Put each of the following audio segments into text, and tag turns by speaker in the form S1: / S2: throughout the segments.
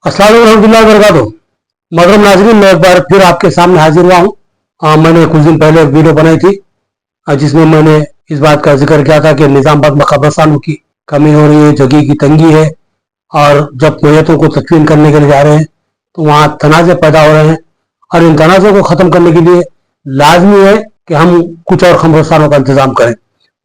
S1: अस्सलाम वालेकुम रहमतुल्लाहि व बरकातुहू। मोहतरम नाज़रीन, मैं एक बार फिर आपके सामने हाजिर हुआ हूँ। मैंने कुछ दिन पहले एक वीडियो बनाई थी जिसमें मैंने इस बात का जिक्र किया था कि निज़ामबाद में कब्रिस्तानों की कमी हो रही है, जगह की तंगी है, और जब मैयतों को तदफीन करने के लिए जा रहे हैं तो वहाँ तनाज़े पैदा हो रहे हैं, और इन तनाज़ों को ख़त्म करने के लिए लाजमी है कि हम कुछ और कब्रिस्तानों का इंतज़ाम करें,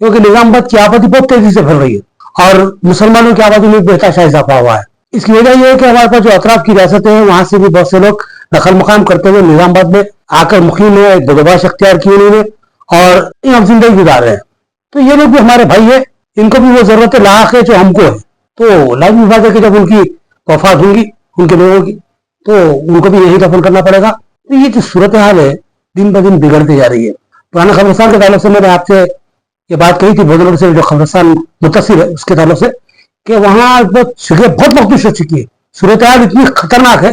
S1: क्योंकि निज़ामबाद की आबादी बहुत तेज़ी से फैल रही है और मुसलमानों की आबादी में बेतहाशा इजाफा हुआ है। इसकी वजह यह है कि हमारे पास जो अतराफ की रियासतें हैं वहां से भी बहुत से लोग दखल मकाम करते हुए निजामाबाद में आकर मुकीम है, बदोबस्त अख्तियार की उन्होंने, और हम जिंदगी गुजार रहे हैं। तो ये लोग भी हमारे भाई है, इनको भी वो जरूरत लाख है जो हमको है। तो लाजमी बात है कि जब उनकी वफात होगी उनके लोगों की, तो उनको भी यही दफन करना पड़ेगा। तो ये जो सूरत हाल है दिन ब दिन बिगड़ती जा रही है। पुराना कब्रिस्तान के ताल्लुक से मैंने आपसे ये बात कही थी, बोधनपुर से जो कब्रिस्तान मुतसिर है उसके ताल्लुक से, कि वहां बहुत मखदूश हो चुकी है। सूरत हाल इतनी खतरनाक है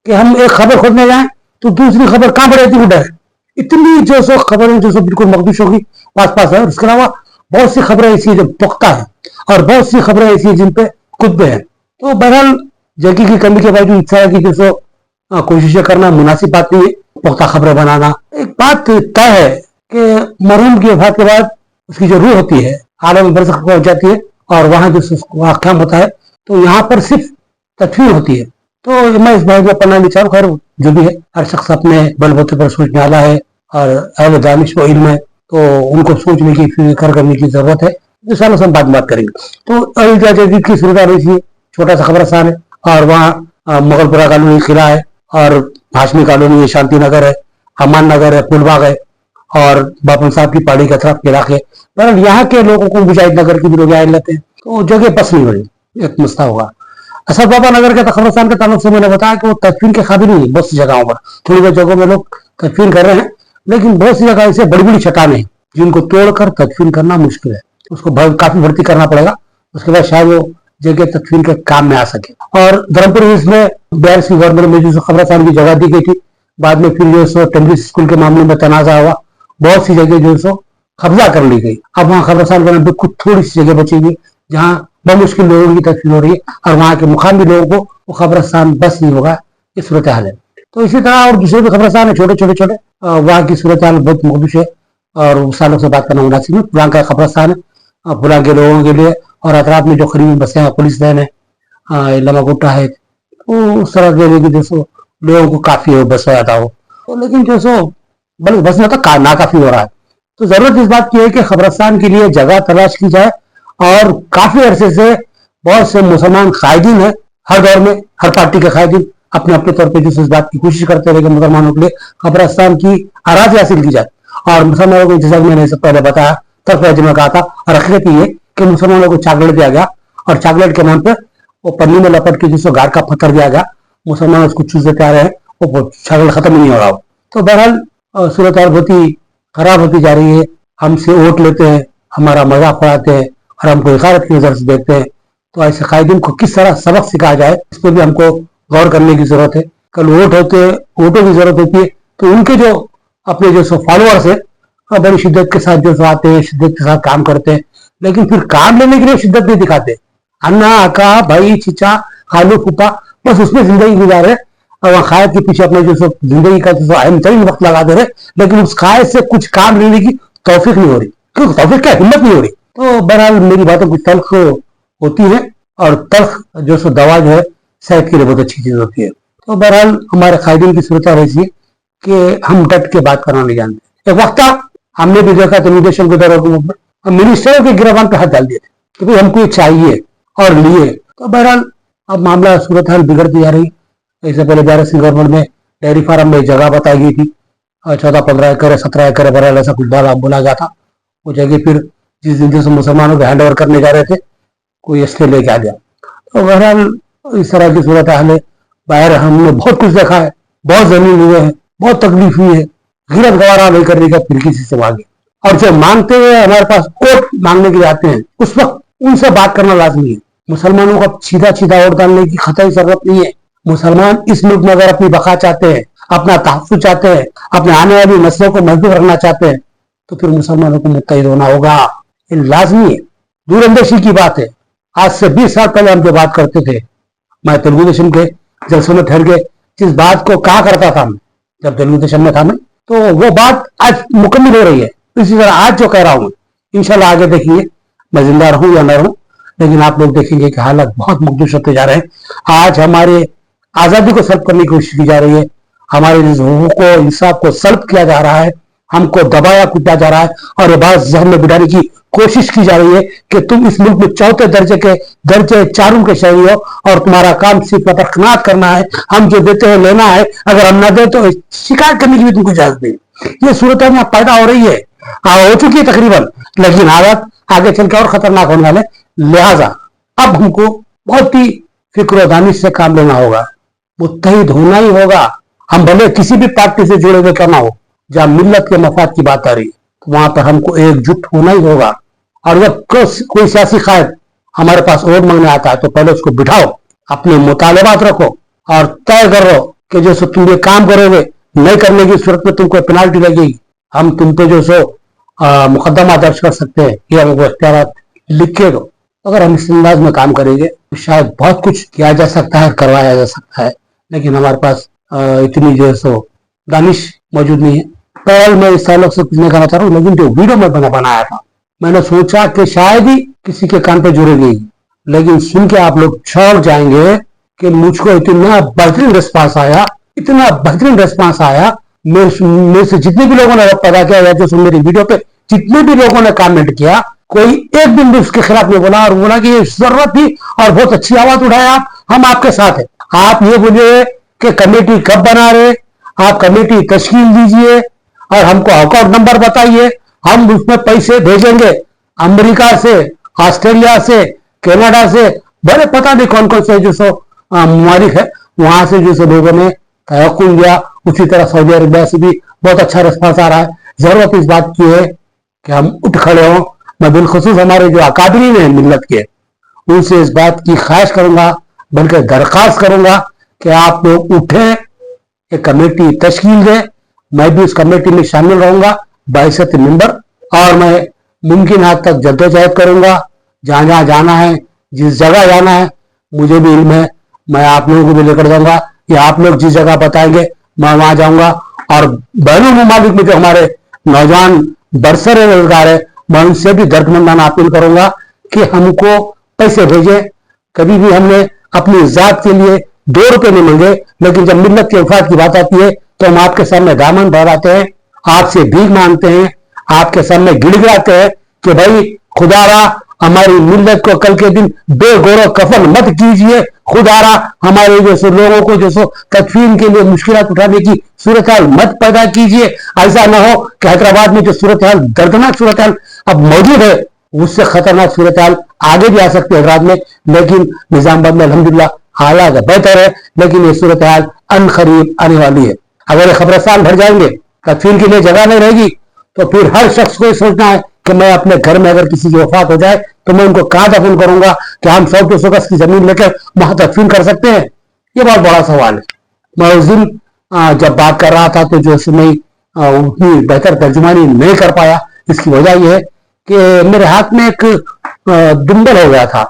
S1: कि हम एक खबर खोजने जाएं तो दूसरी खबर कहां पर रहती उधर है। इतनी जो सो खबरें जो सो बिल्कुल मखदूश होगी पास पास है। और इसके अलावा बहुत सी खबरें ऐसी जो पुख्ता है और बहुत सी खबरें ऐसी है जिन पे खुतबे हैं। तो बहरहाल जगह की कमी के बावजूद इस तरह की जो सो कोशिशें करना मुनासिब बात नहीं है, पुख्ता खबरें बनाना। एक बात तय है कि मरहूम की वफात के बाद उसकी जो रूह होती है आलम बरज़ख पहुंच जाती है, और वहां जो वाक़याम होता है तो यहाँ पर सिर्फ तदफीन होती है। तो मैं इस बात में पढ़ना नहीं चाहूँ, खैर जो भी है हर शख्स अपने बलबूते पर सोचने वाला है और अहले दानिश व इल्म है, तो उनको सोचने की फिक्र करने की जरूरत है। इस सालों से हम बात करेंगे। तो अयोध्या जदीद की सूरत रही, छोटा सा कब्रिस्तान है और वहाँ मुगलपुरा कॉलोनी किला है, और हाशमी कॉलोनी है, शांति नगर है, अमान नगर है, फूलबाग है, और बापन साहब की पहाड़ी के अतराफ के इलाके। पर यहाँ के लोगों को मुजाहिद नगर की भी लोग आए लेते हैं, तो जगह बस नहीं बनी, एक मसला होगा। असद बाबा नगर के कब्रिस्तान के ताल्लुक से मैंने बताया कि वो तदफीन के काबिल नहीं, बहुत सी जगहों पर, थोड़ी बहुत जगहों में लोग तदफीन कर रहे हैं, लेकिन बहुत सी जगह ऐसे बड़ी बड़ी चट्टानें हैं जिनको तोड़कर तदफीन करना मुश्किल है। उसको काफी भर्ती करना पड़ेगा, उसके बाद शायद वो जगह तदफीन के काम में आ सके। और धर्मपुर में BRS की गवर्नमेंट में जो कब्रिस्तान की जगह दी गई थी, बाद में फिर जो सो टेम्परी स्कूल के मामले में तनाजा हुआ, बहुत सी जगह जो सो कब्जा कर ली गई। अब वहाँ कब्रिस्तान बनाने कुछ थोड़ी सी जगह बचेगी जहाँ बमुश्किल लोगों की तदफीन हो रही है, और वहाँ के मुकामी लोगों को वो कब्रिस्तान बस नहीं होगा। ये सूरत हाल है। तो इसी तरह और दूसरे भी कब्रिस्तान है छोटे छोटे छोटे, वहाँ की सूरत हाल बहुत मखदूश है और उस सालों से बात करना मुनासिब है। पुरान का कब्रिस्तान है पुरान के लोगों के लिए, और अतराफ में जो करीबी बसें हैं, पुलिस वैन है, लमा गुट्टा है, तो उस तरह के लिए जो सो लोगों को काफी हो बस आता हो। तो लेकिन जो सो बल्कि बस में तो नाकाफी हो रहा है। तो जरूरत इस बात की है कि कब्रिस्तान के लिए जगह तलाश की जाए, और काफी अरसे से बहुत से मुसलमान कायदीन है, हर दौर में हर पार्टी के कायदीन अपने अपने तौर पर जो इस बात की कोशिश करते रहे कि मुसलमानों के लिए कब्रिस्तान की अराजी हासिल की जाए। और मुसलमानों को जैसा मैंने इससे पहले बताया, तरफ में कहा था, और हकीकत ये कि मुसलमानों को चॉकलेट दिया गया, और चॉकलेट के नाम पर वो पन्नी में लपट के जिसको गार का पत्थर दिया गया, मुसलमान उसको चूसते आ रहे हैं, वो चॉकलेट खत्म नहीं हो रहा हो। तो बहरहाल सूरत हाल बहुत ही खराब होती जा रही है। हमसे वोट लेते हैं, हमारा मजाक उड़ाते हैं और हमको इकारत की नजर से देखते हैं। तो ऐसे कायदीन को किस तरह सबक सिखाया जाए, इस पर भी हमको गौर करने की जरूरत है। कल वोट होते वोटों की जरूरत होती है, तो उनके जो अपने जो सो फॉलोअर्स है बड़ी शिद्दत के साथ जो आते हैं, शिद्दत के साथ काम करते हैं, लेकिन फिर काम लेने के लिए शिद्दत नहीं दिखाते। अन्ना आका भाई चीचा खालू फूफा बस उसमें जिंदगी गुजारे, और वहाँ खायद के पीछे अपने जो जिंदगी का जो अहम तरीन वक्त लगा दे रहे, लेकिन उस खायद से कुछ काम लेने की तौफीक नहीं हो रही, क्योंकि तौफीक क्या हिम्मत नहीं हो रही। तो बहरहाल मेरी बातों की तल्ख होती है, और तल्ख जो सो दवा जो है सेहत के लिए बहुत अच्छी चीज होती है। तो बहरहाल हमारे कायदीन की सूरत ऐसी है कि हम डट के बात करना नहीं जानते। एक वक्त था हमने भी देखा टेलीविजन के दौरान मिनिस्टरों के गिरफ्तार पे हाथ डाल दिए थे कि भाई हमको ये चाहिए और लिए। तो बहरहाल अब मामला सूरत हाल बिगड़ती जा रही। इससे पहले BRS की गवर्नमेंट में डेयरी फार्म में जगह बताई गई थी, 14-15 एकड़ 17 एकड़ बहरहाल ऐसा कुछ बोला गया था। वो जगह फिर जिस दिन से मुसलमानों को हैंड ओवर करने जा रहे थे, कोई इसलिए लेके आ गया। तो बहरहाल इस तरह की सूरत हाल है। बाहर हमने बहुत कुछ देखा है, बहुत जमीन हुए हैं, बहुत तकलीफ हुई है, गिरत गवारा नहीं करने का फिर किसी से मांगे। और जो मांगते हुए हमारे पास वोट मांगने के लिए आते हैं, उस वक्त उनसे बात करना लाजमी है। मुसलमानों को सीधा सीधा वोट डालने की खतई जरूरत नहीं है। मुसलमान इस मुल्क में अगर अपनी बका चाहते हैं, अपना तहफ़्फ़ुज़ चाहते हैं, अपने आने वाली नस्लों को महफूज रखना चाहते हैं, तो फिर मुसलमानों को मुत्तहिद होना होगा। ये लाजमी है, दूरअंदेशी की बात है। आज से 20 साल पहले हम जो बात करते थे, मैं तेलुगु देशम के जलसों में ठहर गए। जिस बात को कहा करता था मैं जब तेलुगु देशम में था मैं, तो वो बात आज मुकम्मल हो रही है। इसी तरह आज जो कह रहा हूं इंशाल्लाह आगे देखेंगे मैं जिंदा रहूं या न रहूं, लेकिन आप लोग देखेंगे कि हालात बहुत मुख्तलिफ होते जा रहे हैं। आज हमारे आजादी को सल्ब करने की कोशिश की जा रही है, हमारे हुकूक को इंसाफ को सल्ब किया जा रहा है, हमको दबाया कूटा जा रहा है और ये बात जहन में बिठाने की कोशिश की जा रही है कि तुम इस मुल्क में चौथे दर्जे 4 के शहरी हो और तुम्हारा काम सिर्फ तखनात करना है, हम जो देते हैं लेना है, अगर हम ना दे तो शिकायत करने की भी तुमको इजाजत नहीं। ये सूरत यहाँ पैदा हो रही है, हो चुकी है तकरीबन, लेकिन हालात आगे चल के और खतरनाक होने वाले। लिहाजा अब हमको बहुत ही फिक्र दानिश से काम लेना होगा, मुत्तहिद होना ही होगा। हम भले किसी भी पार्टी से जुड़े हुए करना हो, जहां मिल्लत के मफाद की बात आ रही तो वहां पर हमको एकजुट होना ही होगा। और जब कोई सियासी कायद हमारे पास वोट मांगने आता है तो पहले उसको बिठाओ, अपने मुतालबात रखो और तय करो कि जो सो तुम ये काम करोगे, नहीं करने की सूरत में तुमको पेनाल्टी लगेगी, हम तुम पे जो सो मुकदमा दर्ज कर सकते हैं, ये हमको इख्तियार लिख के दो। अगर हम इस अंदाज में काम करेंगे तो शायद बहुत कुछ किया जा सकता है, करवाया जा सकता है, लेकिन हमारे पास इतनी जो है सो दानिश मौजूद नहीं है। पहले मैं इस ताल्लुक से कुछ नहीं कहना चाह रहा हूँ, लेकिन जो वीडियो में बनाया था मैंने सोचा कि शायद ही किसी के कान पे जुड़ेगी, लेकिन सुन के आप लोग छोड़ जाएंगे कि मुझको इतना बेहतरीन रिस्पांस आया, इतना बेहतरीन रिस्पांस आया। मेरे से जितने भी लोगों ने पैदा किया या जो मेरी वीडियो पे जितने भी लोगों ने कमेंट किया, कोई एक दिन भी उसके खिलाफ नहीं बोला और बोला कि ये जरूरत थी और बहुत अच्छी आवाज उठाए आप, हम आपके साथ हैं। आप ये बोलिए कि कमेटी कब बना रहे, आप कमेटी तश्कील दीजिए और हमको अकाउंट नंबर बताइए, हम उसमें पैसे भेजेंगे अमेरिका से, ऑस्ट्रेलिया से, कनाडा से, बड़े पता नहीं कौन कौन से जो सो ममालिक है वहां से जो सो लोगों ने तयक्कुन दिया। उसी तरह सऊदी अरबिया से भी बहुत अच्छा रिस्पॉन्स आ रहा है। जरूरत इस बात की है कि हम उठ खड़े हों। मैं बिलखुसूस हमारे जो अकादरीन है मिल्लत के, उनसे इस बात की ख्वाहिश करूंगा, बल्कि दरख्वास्त करूंगा कि आप लोग उठें, एक कमेटी तश्कील दें। मैं भी उस कमेटी में शामिल रहूंगा बाइसत मेंबर, और मैं मुमकिन हद तक जद्दोजहद करूंगा। जहां जहां जाना है, जिस जगह जाना है, मुझे भी इल्म है, मैं आप लोगों को भी लेकर जाऊंगा, या आप लोग जिस जगह बताएंगे मैं वहां जाऊंगा। और बैनुल ममालिक में जो हमारे नौजवान बरसर रोजगार है, मैं उनसे भी दर्दमंदाना अपील करूंगा कि हमको पैसे भेजें। कभी भी हमने अपनी जात के लिए 2 रुपए नहीं मांगे, लेकिन जब मिल्लत के वफाद की बात आती है तो हम आपके सामने दामन बढ़ाते हैं, आपसे भीख मांगते हैं, आपके सामने गिड़गिड़ाते हैं कि भाई खुदारा हमारी मिल्लत को कल के दिन बेगौर कफन मत कीजिए, खुदारा हमारे जैसे लोगों को जो सो तकफीन के लिए मुश्किलात उठाने की सूरत हाल मत पैदा कीजिए। ऐसा ना हो कि हैदराबाद में जो सूरत हाल, दर्दनाक सूरत हाल अब मौजूद है, उससे खतरनाक सूरत हाल आगे भी आ सकती है हैदराबाद में। लेकिन निजामाबाद में अल्हम्दुलिल्लाह हालात बेहतर है, लेकिन ये सूरत हाल अनकरीब आने वाली है। अगर ये खबरस्तान भर जाएंगे, तकफीन के लिए जगह नहीं रहेगी, तो फिर हर शख्स को सोचना है कि मैं अपने घर में अगर किसी की वफात हो जाए तो मैं उनको कहां दफन करूंगा, कि हम 100-200 गज की जमीन लेकर वहां तकफीन कर सकते हैं? ये बहुत बड़ा सवाल है। मैं उस दिन जब बात कर रहा था तो जो मैं उतनी बेहतर तर्जुमानी नहीं कर पाया। इसकी वजह यह है कि मेरे हाथ में एक दुम्बल हो गया था,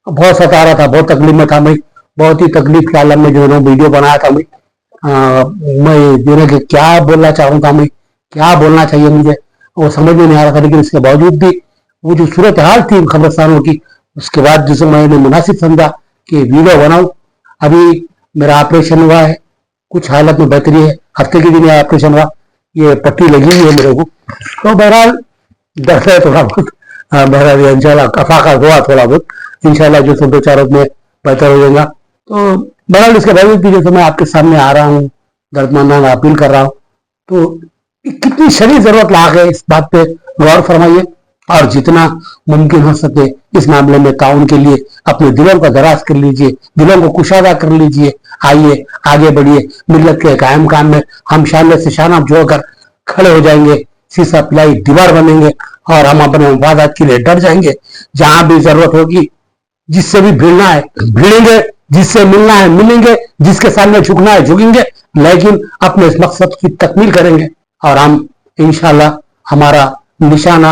S1: बहुत सता रहा था, बहुत तकलीफ में था मैं, बहुत ही तकलीफ के आलम में जो है वीडियो बनाया था मैं जो है क्या बोलना चाहूँ था, मैं क्या बोलना चाहिए मुझे वो समझ में नहीं आ रहा था। लेकिन इसके बावजूद भी वो जो सूरत हाल थी खबरस्तानों की, उसके बाद जिसे मैंने मुनासिब समझा कि वीडियो बनाऊं। अभी मेरा ऑपरेशन हुआ है, कुछ हालत में बेहतरी है, हफ्ते के दिन ऑपरेशन हुआ, ये पट्टी लगी हुई है मेरे को, तो बहरहाल दर्द है थोड़ा बहुत, बहरहाल इंशाल्लाह कफा का हुआ थोड़ा बहुत, इंशाल्लाह जो 2-4 रोज में बेहतर हो जाएगा। तो बहरहाल इसके बावजूद भी जैसे मैं आपके सामने आ रहा हूँ, दर्दमंदाना अपील कर रहा हूँ, तो कितनी शरीर जरूरत लाग है, इस बात पे गौर फरमाइए और जितना मुमकिन हो सके इस मामले में ताउन के लिए अपने दिलों का दराज कर लीजिए, दिलों को कुशादा कर लीजिए। आइए आगे बढ़िए, मिल्लत के कायम काम में हम शान से शाना जोड़कर खड़े हो जाएंगे, सीसा पिलाई दीवार बनेंगे और हम अपने मफादात के लिए डट जाएंगे। जहां भी जरूरत होगी, जिससे भी भिड़ना है भिड़ेंगे, जिससे मिलना है मिलेंगे, जिसके सामने झुकना है झुकेंगे, लेकिन अपने इस मकसद की तकमील करेंगे। और हम इंशाल्लाह, हमारा निशाना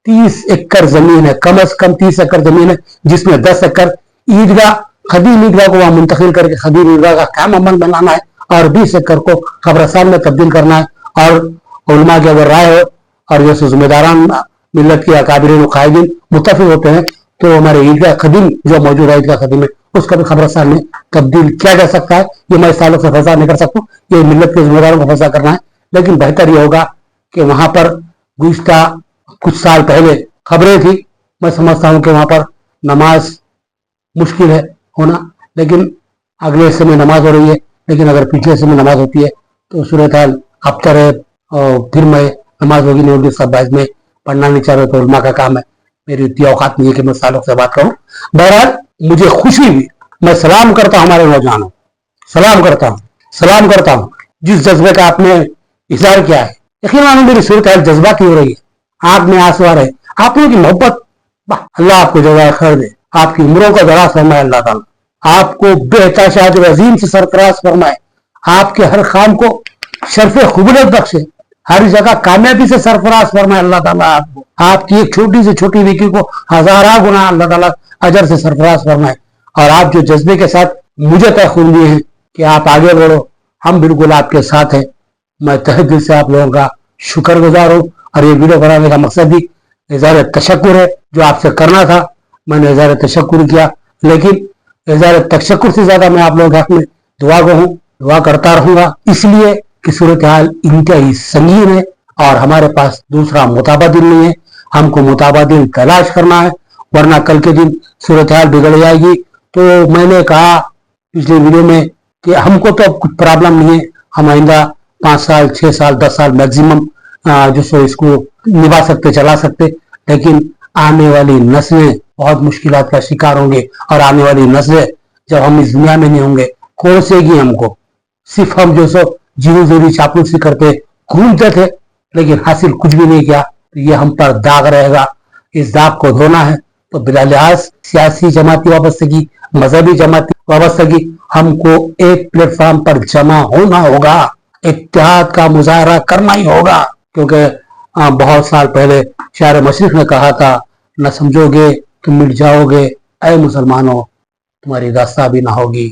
S1: 30 एकड़ जमीन है, कम से कम 30 एकड़ जमीन है, जिसमें 10 एकड़ ईदगाह खदीम ईदगाह को वहां मुंतकिल करके खदीम ईदगाह का क्या अमल बनाना है और 20 एकड़ को कब्रस्तान में तब्दील करना है। और उलमा की अगर राय हो और जैसे जिम्मेदारान मिल्लत की अकाबिरीन कायदीन मुत्तफिक होते हैं तो हमारे ईदगाह खदीम जो मौजूद है ईदगाह खदीम में उसका भी कब्रस्तान में तब्दील किया जा सकता है। ये मैं इस ताल्लुक से फैसला नहीं कर सकता, ये मिल्लत के जिम्मेदारों को फैसला करना है। लेकिन बेहतर ये होगा कि वहां पर गुज़िश्ता कुछ साल पहले खबरें थी, मैं समझता हूं कि वहां पर नमाज मुश्किल है होना, लेकिन अगले हिस्से में नमाज हो रही है। लेकिन अगर पिछले हिस्से में नमाज होती है तो सूरत हाल अबतर है और फिर मैं नमाज होगी नहीं होगी सब में पढ़ना नहीं चाह रहे तो उलमा का काम है, मेरी इतनी औकात नहीं है कि मैं ताल्लुक से बात करूं। बहरहाल मुझे खुशी हुई, मैं सलाम करता हूं हमारे नौजवानों, सलाम करता हूं जिस जज्बे का आपने इजहार किया है। यकीनन मेरी सूरत हाल जज्बा की हो रही है, आंख में आंसू आ रहे, आप लोगों की मोहब्बत, अल्लाह आपको जज़ाए खैर दे, आपकी उम्रों का दराज फरमाए अल्लाह ताला, आपको बेहताशात अजीम से सरफराज फरमाए, आपके हर काम को शर्फ खुबूलत बख्शे, हर जगह कामयाबी से सरफराज फरमाए अल्लाह ताला आपको, आपकी एक छोटी से छोटी नेकी को हजारा गुना अल्लाह ताला अजर से सरफराज फरमाए। और आप जो जज्बे के साथ मुझे तयखुन दिए हैं कि आप आगे बढ़ो, हम बिल्कुल आपके साथ हैं। मैं तहे दिल से आप लोगों का शुक्रगुजार हूँ और ये वीडियो बनाने का मकसद भी इज़हार तशक्कुर है, जो आपसे करना था मैंने इज़हार तशक्कुर किया। लेकिन इज़हार तशक्कुर से ज्यादा मैं आप लोगों के हक में दुआ को हूँ, दुआ करता रहूंगा, इसलिए कि सूरत हाल इंतहाई संगीन है और हमारे पास दूसरा मुताबादिल नहीं है, हमको मुताबादिल तलाश करना है, वरना कल के दिन सूरत हाल बिगड़ जाएगी। तो मैंने कहा पिछले वीडियो में कि हमको तो अब कुछ प्रॉब्लम नहीं है, हम आइंदा 5 साल 6 साल 10 साल मैक्सिमम जो सो इसको निभा सकते चला सकते, लेकिन आने वाली नस्लें बहुत मुश्किलात का शिकार होंगे और आने वाली नस्लें जब हम इस दुनिया में नहीं होंगे कोसेगी हमको। सिर्फ हम जो सो जीवन जोरी चापलूसी करते घूमते थे लेकिन हासिल कुछ भी नहीं किया, तो ये हम पर दाग रहेगा, इस दाग को धोना है। तो बिला लिहाज सियासी जमाती वाबस्तगी, मजहबी जमाती वाबस्तगी, हमको एक प्लेटफॉर्म पर जमा होना होगा, इत्तेहाद का मुजाहरा करना ही होगा। क्योंकि बहुत साल पहले शायर मशरिक ने कहा था, न समझोगे तुम मिट जाओगे ऐ मुसलमानों, तुम्हारी दास्तां भी ना होगी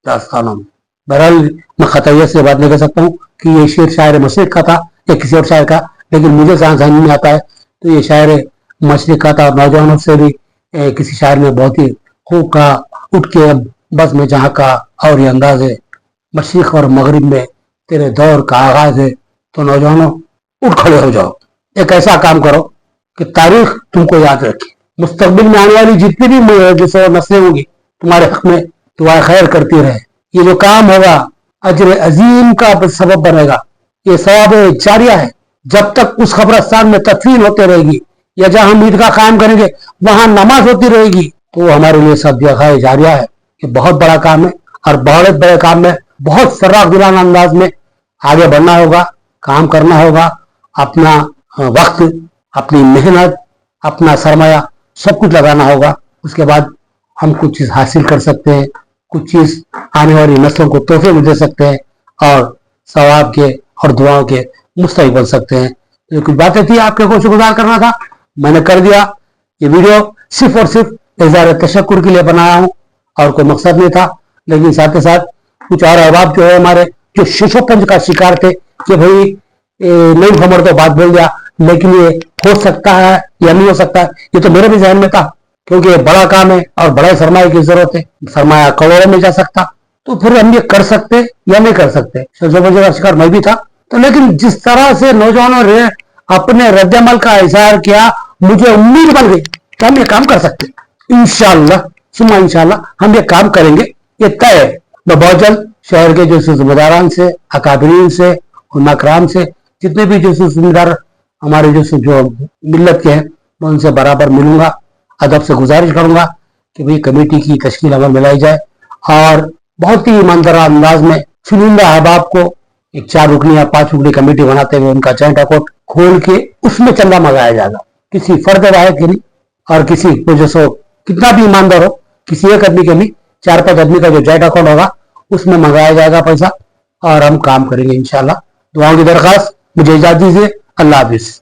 S1: दास्तानों में। बहरहाल मैं खतैयत से बात नहीं कर सकता हूँ कि ये शेर शायर मशरिक का था या किसी और शायर का, लेकिन मुझे जहाँ समझ में आता है तो ये शायर मशरिक का था। और नौजवानों से भी किसी शायर ने बहुत ही खूब कहा, उठ के अब बस में जहाँ का और ये अंदाज है, मशरिक और मगरिब में तेरे दौर का आगाज है। तो नौजवानों उठ खड़े हो जाओ, एक ऐसा काम करो कि तारीख तुमको याद रखे, मुस्तकबिल में आने वाली जितनी भी जो नस्लें होंगी तुम्हारे हक में दुआ खैर करती रहे। ये जो काम होगा अजर अजीम का सबब बनेगा, ये सवाब जारिया है। जब तक उस कब्रस्तान में तदफीन होते रहेगी या जहां हम ईद का काम करेंगे वहां नमाज होती रहेगी, तो हमारे लिए सदका जारिया है। ये बहुत बड़ा काम है और बहुत बड़े काम में बहुत फर्राख दिलाना अंदाज में आगे बढ़ना होगा, काम करना होगा, अपना वक्त, अपनी मेहनत, अपना सरमाया सब कुछ लगाना होगा। उसके बाद हम कुछ चीज हासिल कर सकते हैं, कुछ चीज आने वाली नस्लों को तोहफे में दे सकते हैं और सवाब के और दुआओं के मुस्तहिक बन सकते हैं। जो कुछ बातें थी आपके को शुक्रगुजार करना था, मैंने कर दिया। ये वीडियो सिर्फ और सिर्फ इज़हार तशक्कुर के लिए बनाया हूँ और कोई मकसद नहीं था। लेकिन साथ ही साथ कुछ और अहबाब जो है हमारे, जो शिशोपंज का शिकार थे कि भाई नहीं खबर तो बात बोल दिया, लेकिन ये हो सकता है या नहीं हो सकता है, ये तो मेरे भी जहन में था। क्योंकि ये बड़ा काम है और बड़े सरमाए की जरूरत है, सरमाया करोड़ों में जा सकता, तो फिर हम ये कर सकते या नहीं कर सकते, शिशोपंज का शिकार मैं भी था। तो लेकिन जिस तरह से नौजवानों ने अपने रद्दमल का इजहार किया, मुझे उम्मीद बन गई कि हम ये काम कर सकते। इंशाअल्लाह सुम्मा इंशाअल्लाह हम ये काम करेंगे, ये तय है। मैं बहुत जल्द शहर के जो जिम्मेदारान से, अकाबरीन से, उलमा कराम से, जितने भी जो जिम्मेदार हमारे जो मिल्लत के हैं, मैं उनसे बराबर मिलूंगा, अदब से गुजारिश करूंगा कि भाई कमेटी की तश्कील अमल में लाई जाए और बहुत ही ईमानदार अंदाज में चुनिंदा अहबाब को एक 4 रुकनी या 5 रुकनी कमेटी बनाते हुए उनका जॉइंट अकाउंट खोल के उसमें चंदा मंगाया जाएगा, किसी फर्द राय के नहीं और किसी को जो कितना भी ईमानदार हो, किसी एक आदमी के नहीं, 4-5 आदमी का जो जॉइंट अकाउंट होगा उसमें मंगाया जाएगा पैसा और हम काम करेंगे इंशाल्लाह। दुआओं की दरखास्त, मुझे इजाजत दीजिए, अल्लाह हाफिज।